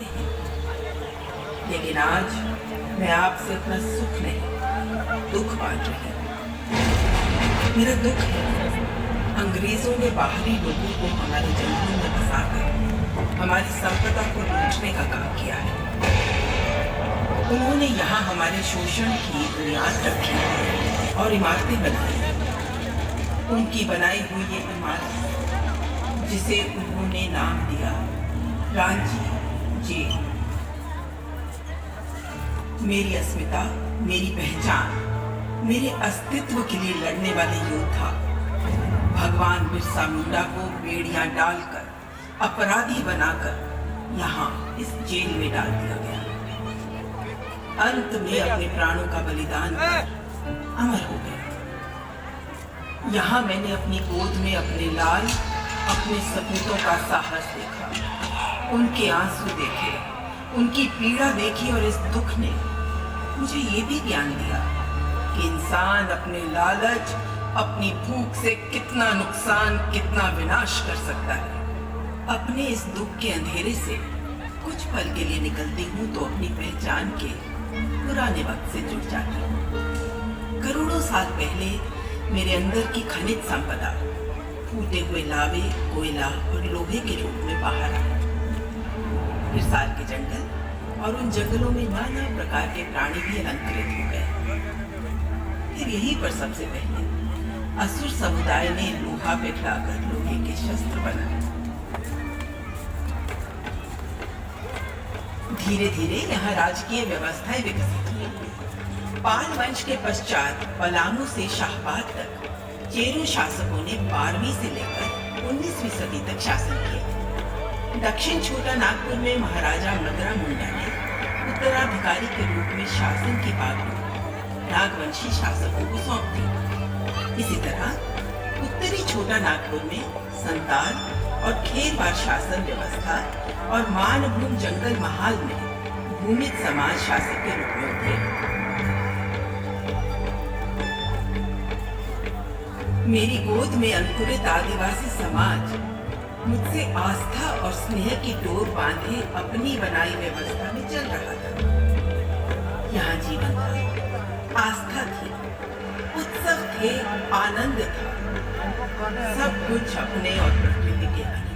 सकते हैं, लेकिन आज मैं आपसे अपना सुख नहीं, दुख बांट रही हूँ। मेरा दुख है अंग्रेजों ने बाहरी लोगों को हमारे जंगलों में बसाकर हमारी संपदा को लूटने का काम किया है। उन्होंने यहाँ हमारे शोषण की बुनियाद रखी और इमारतें बनाई। उनकी बनाई हुई ये इमारत, जिसे उन्होंने नाम दिया रांची जेल, मेरी अस्मिता, मेरी पहचान, मेरे अस्तित्व के लिए लड़ने वाले योद्धा भगवान बिरसा मुंडा को बेड़ियां डालकर, अपराधी बनाकर यहाँ इस जेल में डाल दिया गया। अंत में अपने प्राणों का बलिदान कर अमर हो गया। यहाँ मैंने अपनी गोद में अपने लाल, अपने सपूतों का साहस देखा, उनके आंसू देखे, उनकी पीड़ा देखी, और इस दुख ने मुझे ये भी ज्ञान दिया कि इंसान अपने लालच, अपनी भूख से कितना नुकसान, कितना विनाश कर सकता है। अपने इस दुख के अंधेरे से कुछ पल के लिए निकलती हूँ तो अपनी पहचान के पुराने वक्त से जुड़ जाती हूँ। करोड़ों साल पहले मेरे अंदर की खनिज संपदा फूटे हुए लावे, कोयला और लोहे के रूप में बाहर आया। फिर साल के जंगल और उन जंगलों में नाना प्रकार के प्राणी भी अलंकृत हो गए। फिर यहीं पर सबसे पहले असुर समुदाय ने लोहा पिघलाकर लोहे के शस्त्र बनाए। धीरे धीरे यहाँ राजकीय व्यवस्थाएं विकसित हुई। पाल वंश के पश्चात पलामू से शाहबाद तक चेरू शासकों ने 12वीं से लेकर 19वीं सदी तक शासन किया। दक्षिण छोटा नागपुर में महाराजा मदरा मुंडा ने उत्तराधिकारी के रूप में शासन की बागडोर नागवंशी शासकों को सौंप दी। इसी तरह उत्तरी छोटा नागपुर में संताल और खेरवार शासन व्यवस्था और मानभूम जंगल महाल में भूमित समाज शासक के रूप में उभरे। मेरी गोद में अंकुरित आदिवासी समाज मुझसे आस्था और स्नेह की डोर बांधे अपनी बनाई व्यवस्था में चल रहा था। यहाँ जीवन था, आस्था थी, उत्सव थे, आनंद था, सब कुछ अपने और प्रकृति के अनुरूप।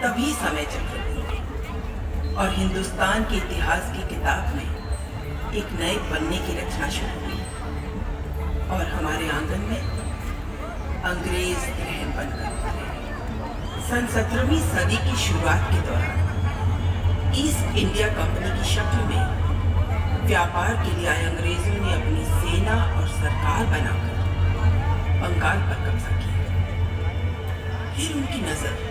तभी समय चल रही और हिंदुस्तान के इतिहास की किताब में एक नए पन्ने की रचना शुरू हुई और हमारे आंगन में अंग्रेज ग्रहण बनकर उतरे। सन 17वीं सदी की शुरुआत के दौरान ईस्ट इंडिया कंपनी की शक्ल में व्यापार के लिए आए अंग्रेजों ने अपनी सेना और सरकार बनाकर बंगाल पर कब्जा किया। फिर उनकी नजर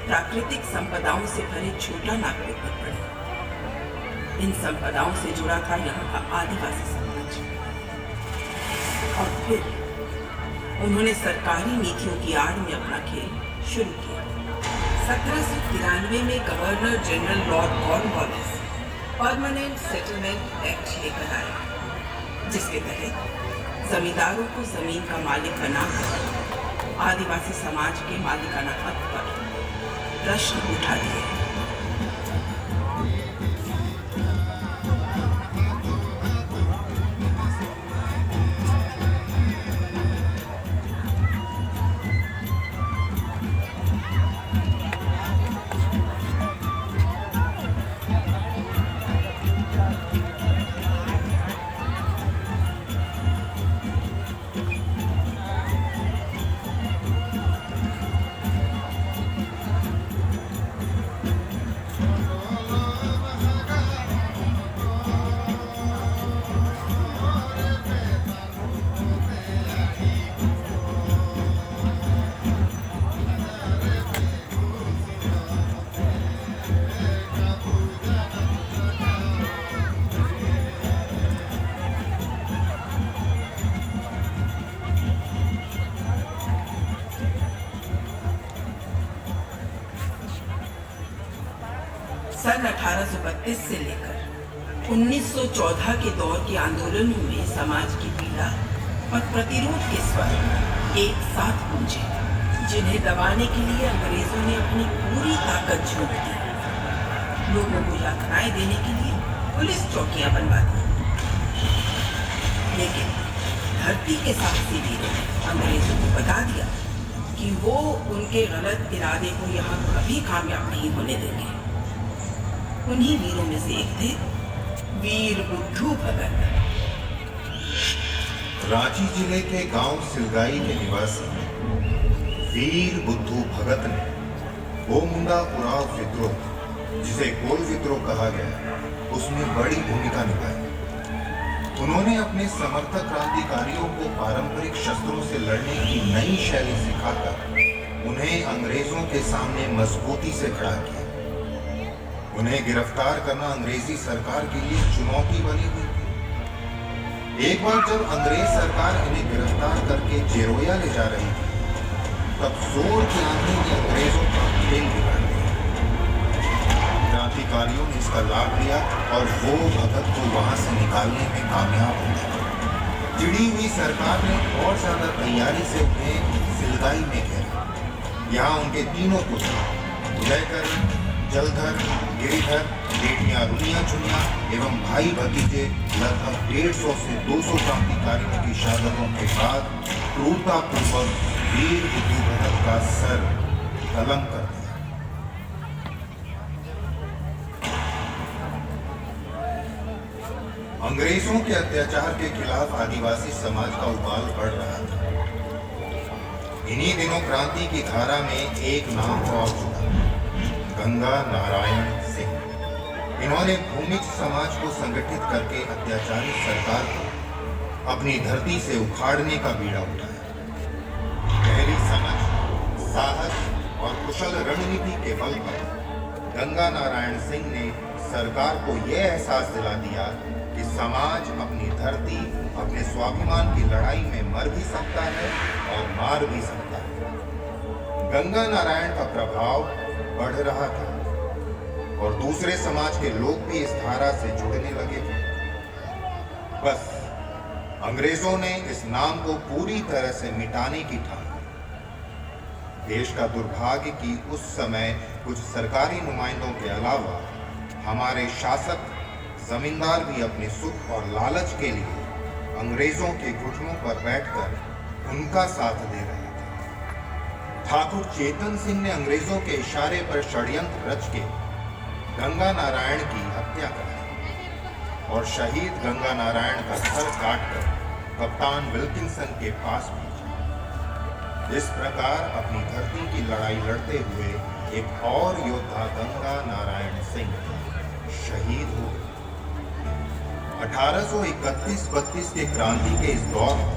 प्राकृतिक संपदाओं से भरे छोटा नागपुर पर पड़े। इन संपदाओं से जुड़ा था यहाँ का आदिवासी समाज। और फिर उन्होंने सरकारी नीतियों की आड़ में अपना खेल शुरू किया। 1793 में governor general Lord Cornwallis permanent settlement act लेकर आए, जिसके तहत जमींदारों को जमीन का मालिक बनाकर आदिवासी समाज के मालिकाना हक पर प्रश्न उठा दिए। सन 1832 से लेकर 1914 के दौर के आंदोलनों में समाज की पीड़ा और प्रतिरोध के स्वर एक साथ गूंजे, जिन्हें दबाने के लिए अंग्रेजों ने अपनी पूरी ताकत झोंक दी। लोगों को यातनाएं देने के लिए पुलिस चौकियां बनवा दी, लेकिन धरती के साहसी वीरों ने अंग्रेजों को बता दिया कि वो उनके गलत इरादे को यहाँ कभी कामयाब नहीं होने देंगे। उन्हीं वीरों में से एक थे वीर बुद्धू भगत। रांची जिले के गांव सिलगाई के निवासी वीर बुद्धू भगत ने गोमुंडा उराव विद्रोह, जिसे कोल विद्रोह कहा गया, उसमें बड़ी भूमिका निभाई। उन्होंने अपने समर्थक क्रांतिकारियों को पारंपरिक शस्त्रों से लड़ने की नई शैली सिखाकर उन्हें अंग्रेजों के सामने मजबूती से खड़ा किया। उन्हें गिरफ्तार करना अंग्रेजी सरकार के लिए चुनौती बनी हुई थी। एक बार जब अंग्रेज सरकार इन्हें गिरफ्तार करके जेरोया ले जा रही थी, तब जोर की आंधी ने अंग्रेजों का खेल बिगाड़ दिया। क्रांतिकारियों ने इसका लाभ लिया और वो भगत को वहां से निकालने में कामयाब हो गए। चिड़ी हुई सरकार ने और ज्यादा तैयारी से उन्हें सिलगाई में घेरा। यहाँ उनके तीनों पुत्र उदयकरण, जलधर, गिरिधर, बेटियां रुनिया चुनिया एवं भाई भतीजे लगभग 150 से 200 क्रांतिकारियों की शहादतों के बाद क्रूरतापूर्वक वीर बुद्धू भगत का सर कलम कर दिया। अंग्रेजों के अत्याचार के खिलाफ आदिवासी समाज का उबाल बढ़ रहा था। इन्हीं दिनों क्रांति की धारा में एक नाम और जुड़ा, गंगा नारायण सिंह। इन्होंने भूमिज समाज को संगठित करके अत्याचारी सरकार को अपनी धरती से उखाड़ने का बीड़ा उठाया। गहरी समझ, साहस और कुशल रणनीति के बल पर गंगा नारायण सिंह ने सरकार को यह एहसास दिला दिया कि समाज अपनी धरती, अपने स्वाभिमान की लड़ाई में मर भी सकता है और मार भी सकता है। गंगा नारायण का प्रभाव बढ़ रहा था और दूसरे समाज के लोग भी इस धारा से जुड़ने लगे थे। बस अंग्रेजों ने इस नाम को पूरी तरह से मिटाने की ठानी। देश का दुर्भाग्य कि उस समय कुछ सरकारी नुमाइंदों के अलावा हमारे शासक जमींदार भी अपने सुख और लालच के लिए अंग्रेजों के घुटनों पर बैठकर उनका साथ दे रहे थे। ठाकुर चेतन सिंह ने अंग्रेजों के इशारे पर षड्यंत्र रच के गंगा नारायण की हत्या कराई और शहीद गंगा नारायण का सर काटकर कप्तान विल्किंसन के पास भेजा। इस प्रकार अपनी धरती की लड़ाई लड़ते हुए एक और योद्धा गंगा नारायण सिंह शहीद हो गए। 1831-32 के क्रांति के इस दौर में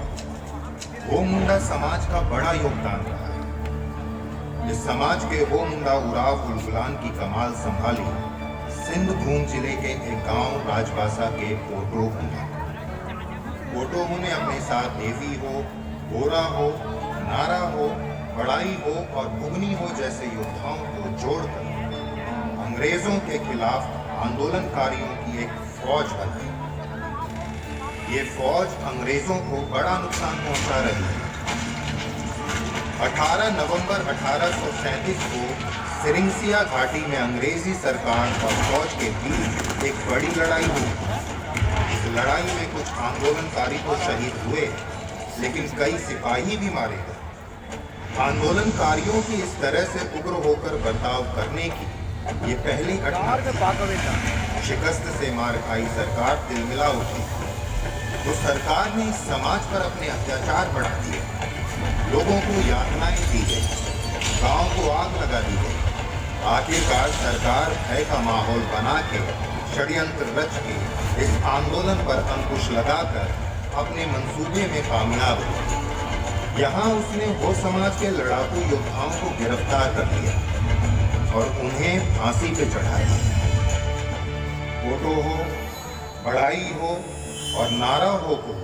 गोमुंडा समाज का बड़ा योगदान रहा है। इस समाज के हो मुंडा उराव उलगुलान की कमाल संभाली सिंध भूम जिले के एक गांव राजबासा के पोटोह ने। पोटोह ने अपने साथ देवी हो, गोरा हो, नारा हो, बड़ाई हो और बुगनी हो जैसे योद्धाओं को जोड़कर अंग्रेजों के खिलाफ आंदोलनकारियों की एक फौज बनाई। ये फौज अंग्रेजों को बड़ा नुकसान पहुंचा रही है। 18 नवंबर 1837 को सिरिंसिया घाटी में अंग्रेजी सरकार और फौज के बीच एक बड़ी लड़ाई हुई। इस लड़ाई में कुछ आंदोलनकारी तो शहीद हुए, लेकिन कई सिपाही भी मारे गए। आंदोलनकारियों की इस तरह से उग्र होकर बर्ताव करने की ये पहली घटना। शिकस्त से मार खाई सरकार तिलमिला उठी तो सरकार ने इस समाज पर अपने अत्याचार बढ़ा दिए। लोगों को यातनाएं दी गई, गांव को आग लगा दी गई। आखिरकार सरकार भय का माहौल बना के षड्यंत्र रच के इस आंदोलन पर अंकुश लगाकर अपने मंसूबे में कामयाब हुई। यहाँ उसने वो समाज के लड़ाकू योद्धाओं को गिरफ्तार कर लिया और उन्हें फांसी पे चढ़ाया। पोटो हो, बड़ाई हो और नारा हो को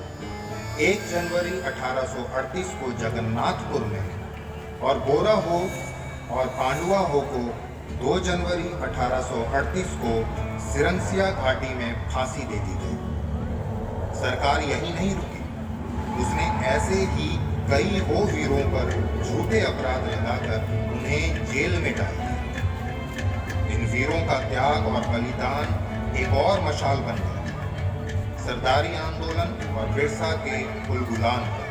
1 जनवरी 1838 को जगन्नाथपुर में और गोरा हो और पांडुआ हो को 2 जनवरी 1838 को सिरंसिया घाटी में फांसी दे दी गई। सरकार यही नहीं रुकी, उसने ऐसे ही कई हो वीरों पर झूठे अपराध लगाकर उन्हें जेल में डाल दिया। इन वीरों का त्याग और बलिदान एक और मशाल बन गया सरदारी आंदोलन और बिरसा के उलगुलान पर।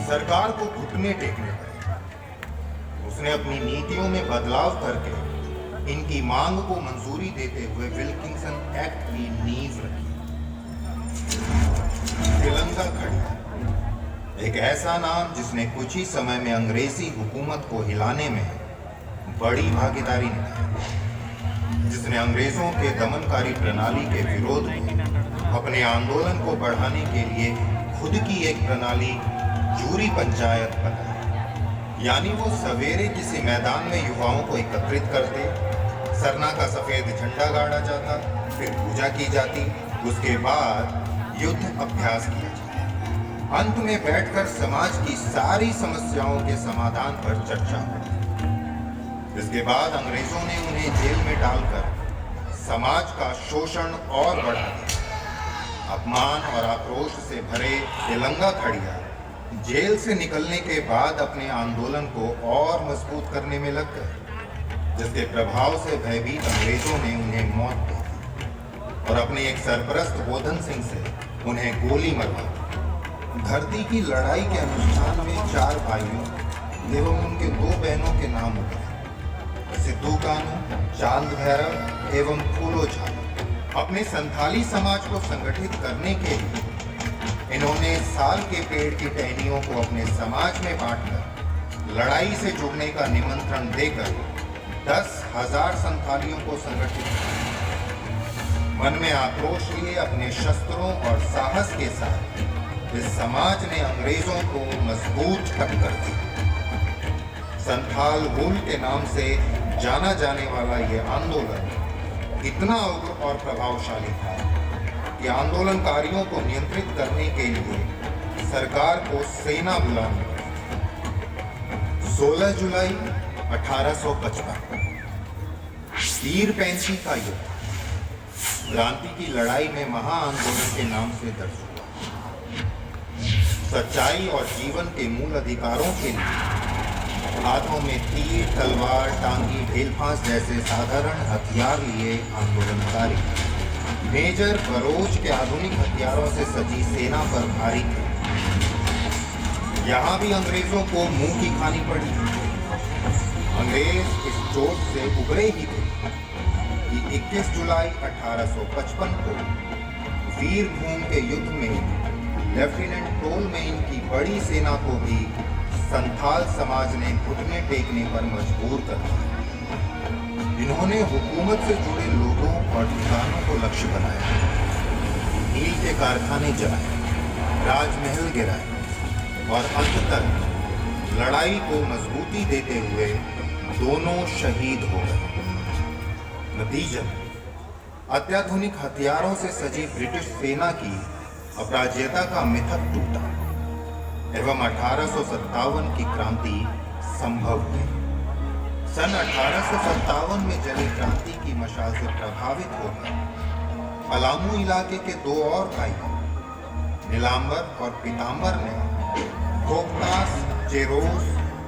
सरकार को घुटने टेकने पड़े। उसने अपनी नीतियों में बदलाव करके इनकी मांग को मंजूरी देते हुए विल्किंसन एक्ट की नींव रखी। तिलंगा खड़िया, एक ऐसा नाम जिसने कुछ ही समय में अंग्रेजी हुकूमत को हिलाने में बड़ी भागीदारी निभाई, जिसने अंग्रेजों के दमनकारी प्रणाली के विरोध में अपने आंदोलन को बढ़ाने के लिए खुद की एक प्रणाली जूरी पंचायत बनाई। यानी वो सवेरे किसी मैदान में युवाओं को एकत्रित करते, सरना का सफेद झंडा गाड़ा जाता, फिर पूजा की जाती, उसके बाद युद्ध अभ्यास किया जाता। अंत में बैठकर समाज की सारी समस्याओं के समाधान पर चर्चा हुई। इसके बाद अंग्रेजों ने उन्हें जेल में डालकर समाज का शोषण और बढ़ा दिया। अपमान और आक्रोश से भरे तिलंगा खड़िया जेल से निकलने के बाद अपने आंदोलन को और मजबूत करने में लग गए, जिसके प्रभाव से भयभीत अंग्रेजों ने उन्हें मौत दे दी और अपने एक सरपरस्त बोधन सिंह से उन्हें गोली मरवा दी। धरती की लड़ाई के अनुष्ठान में 4 भाइयों एवं उनके 2 बहनों के नाम उतरे, सिद्धू कानू, चांद भैरव एवं फूलो झाल। अपने संथाली समाज को संगठित करने के लिए इन्होंने साल के पेड़ की टहनियों को अपने समाज में बांटकर लड़ाई से जुड़ने का निमंत्रण देकर 10,000 संथालियों को संगठित किया। मन में आक्रोश लिए अपने शस्त्रों और साहस के साथ इस समाज ने अंग्रेजों को मजबूत टक्कर दी। संथाल हुल के नाम से जाना जाने वाला ये आंदोलन इतना उग्र और प्रभावशाली था कि आंदोलनकारियों को नियंत्रित करने के लिए सरकार को सेना बुलानी पड़ी। 16 जुलाई 1855 तीर-पैंसी का युद्ध क्रांति की लड़ाई में महाआंदोलन के नाम से दर्ज हुआ। सच्चाई और जीवन के मूल अधिकारों के लिए हाथों में तीर, तलवार, टांगी, ढेलफांस जैसे साधारण हथियार लिए आंदोलनकारी मेजर बरोच के आधुनिक हथियारों से सजी सेना पर भारी थे। यहाँ भी अंग्रेजों को मुंह की खानी पड़ी। अंग्रेज इस चोट से उभरे ही थे कि 21 जुलाई 1855 को वीरभूम के युद्ध में लेफ्टिनेंट टोलमेन की बड़ी सेना को भी संथाल समाज ने घुटने टेकने पर मजबूर कर दिया। इन्होंने हुकूमत से जुड़े लोगों और ठिकानों को लक्ष्य बनाया, नील के कारखाने जलाए, राजमहल गिराए और अंततः लड़ाई को मजबूती देते हुए दोनों शहीद हो गए। नतीजा, अत्याधुनिक हथियारों से सजी ब्रिटिश सेना की अपराजेयता का मिथक टूटा एवं 1857 की क्रांति संभव हुई। सन 1857 में जली क्रांति की मशाल से प्रभावित होकर पलामू इलाके के दो और भाई नीलांबर और पीतांबर ने कोकतास, चेरोस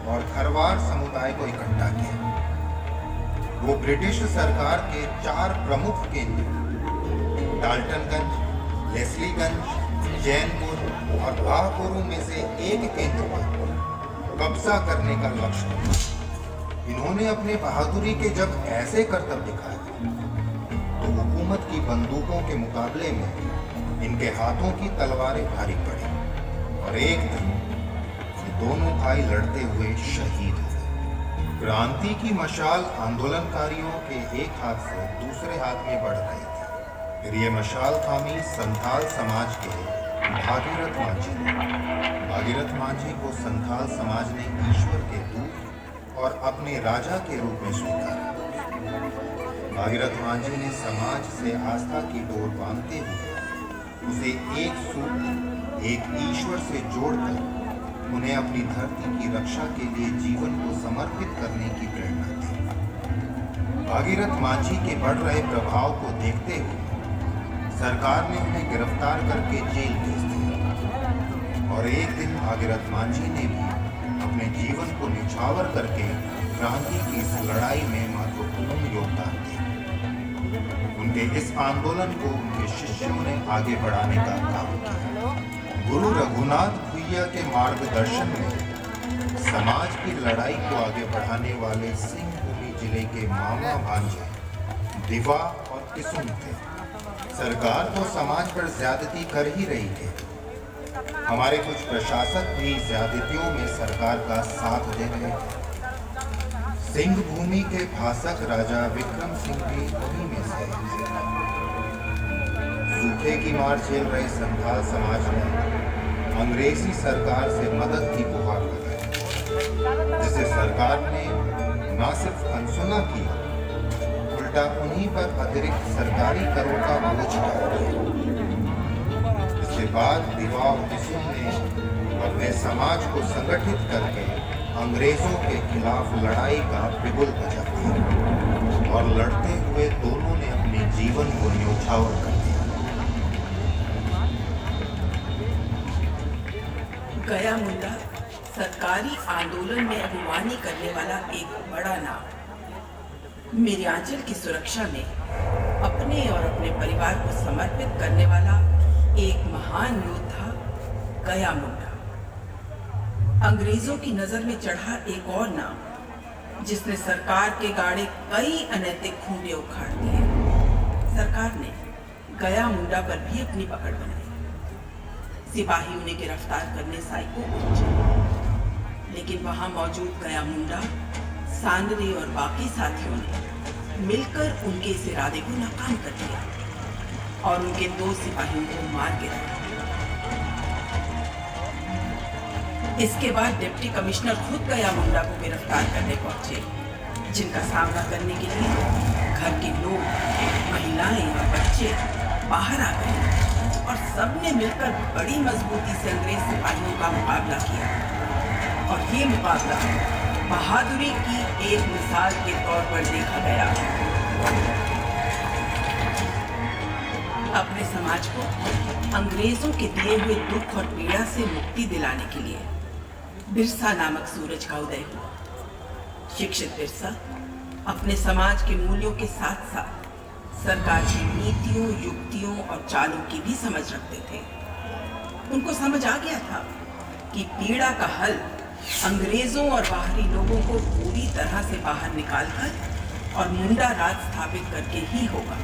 और खरवार समुदाय को इकट्ठा किया। वो ब्रिटिश सरकार के 4 प्रमुख केंद्र डाल्टनगंज, लेस्लीगंज, जैनपुर और भाहपुरू में से एक केंद्र पर कब्जा करने का लक्ष्य था। इन्होंने अपने बहादुरी के जब ऐसे करतब दिखाए तो हुकूमत की बंदूकों के मुकाबले में इनके हाथों की तलवारें भारी पड़ी और एक दिन ये दोनों भाई लड़ते हुए शहीद हो गए। क्रांति की मशाल आंदोलनकारियों के एक हाथ से दूसरे हाथ में बढ़ रही थी। फिर ये मशाल थामी संथाल समाज के भागीरथ मांझी ने। भागीरथ मांझी को संथाल समाज ने ईश्वर के दूत और अपने राजा के रूप में स्वीकारा। भागीरथ मांझी ने समाज से आस्था की डोर बांधते हुए उसे एक सूत्र, एक ईश्वर से जोड़कर उन्हें अपनी धरती की रक्षा के लिए जीवन को समर्पित करने की प्रेरणा दी। भागीरथ मांझी के बढ़ रहे प्रभाव को देखते हुए सरकार ने उन्हें गिरफ्तार करके जेल भेज दिया और एक दिन भागीरथ मांझी ने भी अपने जीवन को निछावर करके क्रांति की इस लड़ाई में महत्वपूर्ण योगदान दिया। उनके इस आंदोलन को उनके शिष्यों ने आगे बढ़ाने का काम किया। गुरु रघुनाथ भुइया के मार्गदर्शन में समाज की लड़ाई को आगे बढ़ाने वाले सिंहभूमि जिले के मामा भांजे दिवा और किसुन थे। सरकार तो समाज पर ज्यादती कर ही रही थी। हमारे कुछ प्रशासक भी ज्यादतियों में सरकार का साथ दे रहे थे। सिंह भूमि के भाषक राजा विक्रम सिंह भी उन्हीं में से। सूखे की मार झेल रहे संथाल समाज ने अंग्रेजी सरकार से मदद की गुहार लगाई, जिसे सरकार ने न सिर्फ अनसुना किया, उल्टा उन्हीं पर अतिरिक्त सरकारी करों का बोझ डाल दिया। इसके बाद दिवा और किसुन ने अपने समाज को संगठित करके अंग्रेजों के खिलाफ लड़ाई का बिगुल बजा दिया और लड़ते हुए दोनों ने अपने जीवन को न्यौछावर कर दिया। गया मुंडा सरकारी आंदोलन में अगुवानी करने वाला एक बड़ा नाम। मेरे आंचल की सुरक्षा में अपने और अपने परिवार को समर्पित करने वाला एक महान योद्धा गया मुंडा। अंग्रेजों की नजर में चढ़ा एक और नाम, जिसने सरकार के गाड़े कई अनैतिक खूंटे उखाड़ दिए। सरकार ने गया मुंडा पर भी अपनी पकड़ बनाई। सिपाही उन्हें गिरफ्तार करने साइको पहुंचे, लेकिन वहां मौजूद गया मुंडा, सांदरे और बाकी साथियों ने मिलकर उनके इस इरादे को नाकाम कर दिया और उनके 2 सिपाहियों को मार गिराया। इसके बाद डिप्टी कमिश्नर खुद गया मुंडा को गिरफ्तार करने पहुंचे, जिनका सामना करने के लिए घर के लोग, महिलाएं और बच्चे बाहर आ गए और सबने मिलकर बड़ी मजबूती से अंग्रेज सिपाहियों का मुकाबला किया। और ये मुकाबला बहादुरी की एक मिसाल के तौर पर देखा गया। अपने समाज को अंग्रेजों के दिए हुए दुख और पीड़ा से मुक्ति दिलाने के लिए बिरसा नामक सूरज का उदय हुआ। शिक्षित बिरसा अपने समाज के मूल्यों के साथ साथ सरकार की नीतियों, युक्तियों और चालों की भी समझ रखते थे। उनको समझ आ गया था कि पीड़ा का हल अंग्रेजों और बाहरी लोगों को पूरी तरह से बाहर निकालकर और मुंडा राज स्थापित करके ही होगा।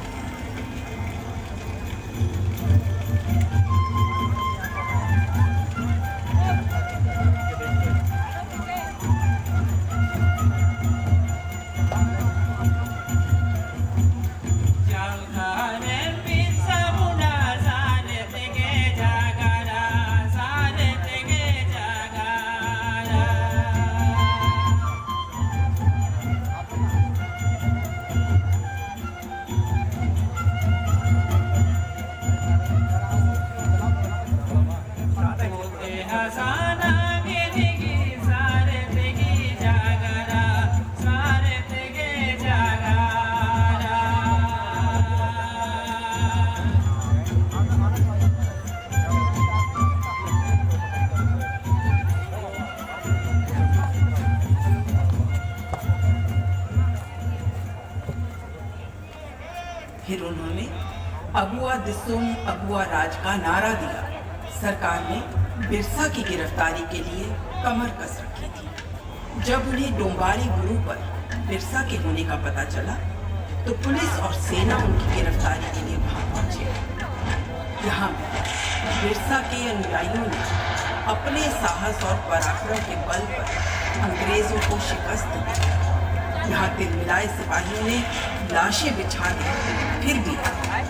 फिर उन्होंने अगुआ दिसुम अगुआ राज का नारा दिया। सरकार ने बिरसा की गिरफ्तारी के लिए कमर कस रखी थी। जब उन्हें डोंबारी गुरु पर बिरसा के होने का पता चला तो पुलिस और सेना उनकी गिरफ्तारी के लिए वहां पहुंचे। यहाँ बिरसा के अनुयायियों ने अपने साहस और पराक्रम के बल पर अंग्रेजों को शिकस्त दी। यहाँ तिलमिलाए सिपाहियों ने लाशें बिछा दी, फिर भी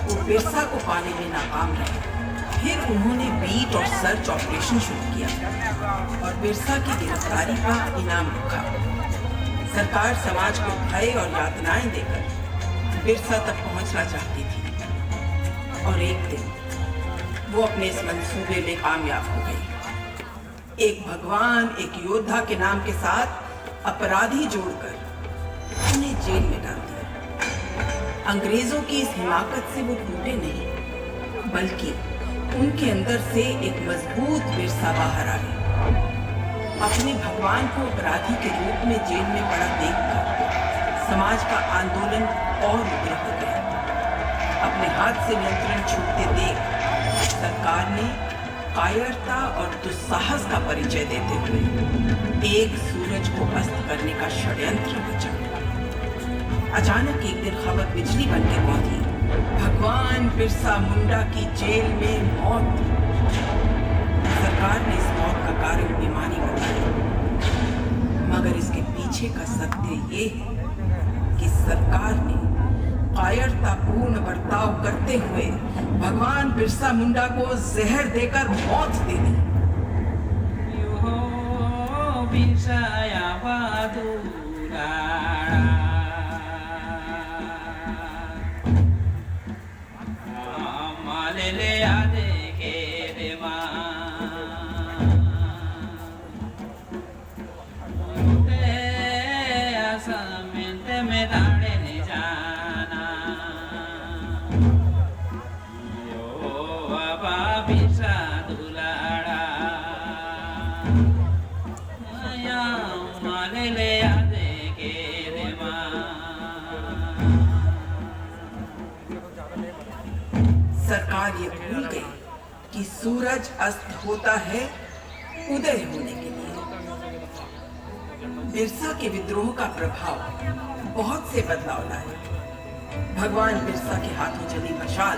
वो बिरसा को पाने में नाकाम रहे। फिर उन्होंने बीट और सर्च ऑपरेशन शुरू किया और बिरसा की गिरफ्तारी पर इनाम रखा। सरकार समाज को भय और यातनाएं देकर बिरसा तक पहुंचना चाहती थी और एक दिन वो अपने इस मंसूबे में कामयाब हो गई। एक भगवान, एक योद्धा के नाम के साथ अपराधी जोड़कर उन्हें जेल में डाल दिया। अंग्रेजों की इस हिमाकत से वो टूटे नहीं, बल्कि उनके अंदर से एक मजबूत बिरसा बाहर आए। अपने भगवान को अपराधी के रूप में जेल में पड़ा देखकर समाज का आंदोलन और उग्र हो गया। अपने हाथ से नियंत्रण छूटते देख सरकार ने कायरता और दुस्साहस का परिचय देते हुए एक सूरज को अस्त करने का षड्यंत्र रचा। अचानक एक दिन खबर बिजली बन के पहुंची, भगवान बिरसा मुंडा की जेल में मौत। सरकार ने इस मौत का कारण बीमारी बताया, मगर इसके पीछे का सत्य ये है कि सरकार ने कायरतापूर्ण बर्ताव करते हुए भगवान बिरसा मुंडा को जहर देकर मौत दे दी। सरकार ये भूल गई कि सूरज अस्त होता है उदय होने के लिए। बिरसा के विद्रोह का प्रभाव बहुत से बदलाव लाया। भगवान बिरसा के हाथों चली मशाल